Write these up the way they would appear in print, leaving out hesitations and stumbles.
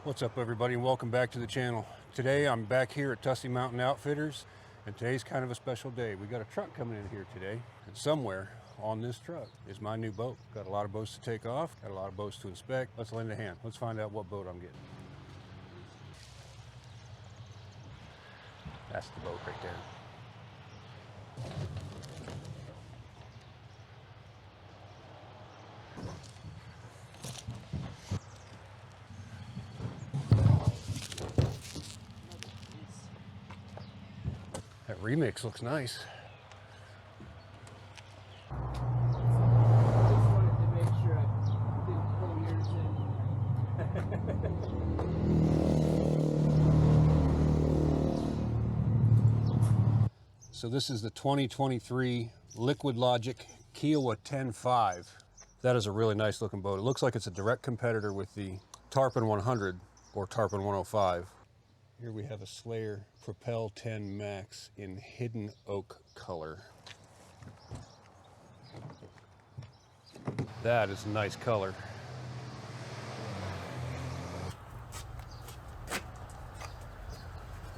What's up everybody, and welcome back to the channel. Today I'm back here at Tussey Mountain Outfitters, and today's kind of a special day. We got a truck coming in here today, and somewhere on this truck is my new boat. Got a lot of boats to take off, got a lot of boats to inspect. Let's lend a hand. Let's find out what boat I'm getting. That's the boat right there. That remix looks nice. I just wanted to make sure I didn't pull yours in. So this is the 2023 Liquid Logic Kiowa 10.5. That is a really nice looking boat. It looks like it's a direct competitor with the Tarpon 100 or Tarpon 105. Here we have a Slayer Propel 10 Max in hidden oak color. That is a nice color.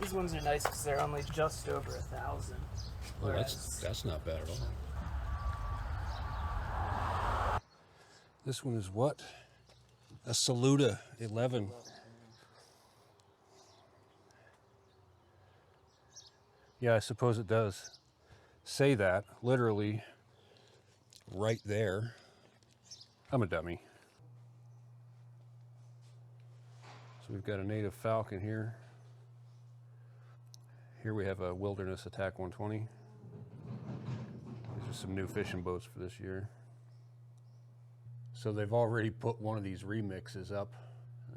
These ones are nice because they're only just over 1,000. Oh, that's not bad at all. This one is what? A Saluda 11. Yeah, I suppose it does say that literally right there. I'm a dummy. So we've got a native Falcon here. Here we have a Wilderness Attack 120. These are some new fishing boats for this year. So they've already put one of these remixes up.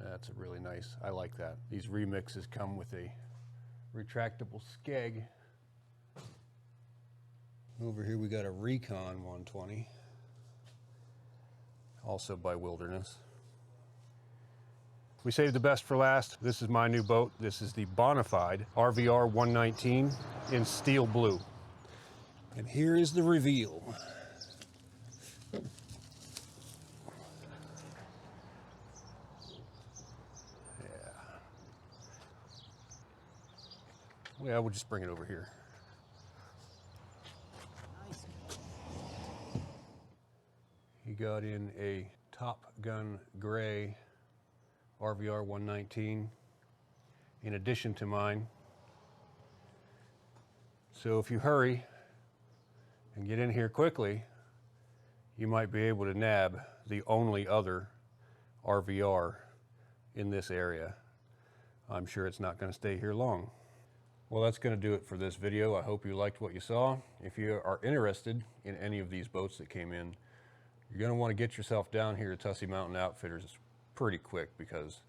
That's a really nice, I like that. These remixes come with a retractable skeg. Over here we got a Recon 120, also by Wilderness. We saved the best for last. This is my new boat. This is the Bonafide RVR 119 in steel blue. And here is the reveal. Yeah, we'll just bring it over here. Nice. He got in a Top Gun gray RVR 119 in addition to mine. So if you hurry and get in here quickly, you might be able to nab the only other RVR in this area. I'm sure it's not going to stay here long. Well, that's going to do it for this video. I hope you liked what you saw. If you are interested in any of these boats that came in, you're going to want to get yourself down here to Tussey Mountain Outfitters pretty quick, because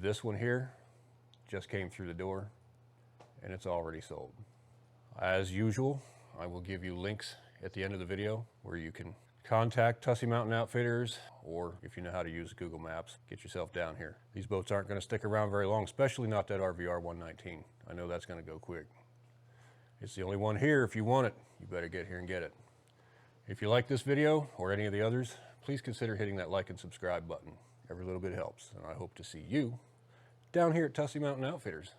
this one here just came through the door and it's already sold. As usual, I will give you links at the end of the video where you can contact Tussey Mountain Outfitters, or if you know how to use Google Maps, get yourself down here. These boats aren't going to stick around very long, especially not that RVR 119. I know that's going to go quick. It's the only one here. If you want it, you better get here and get it. If you like this video or any of the others, please consider hitting that like and subscribe button. Every little bit helps, and I hope to see you down here at Tussey Mountain Outfitters.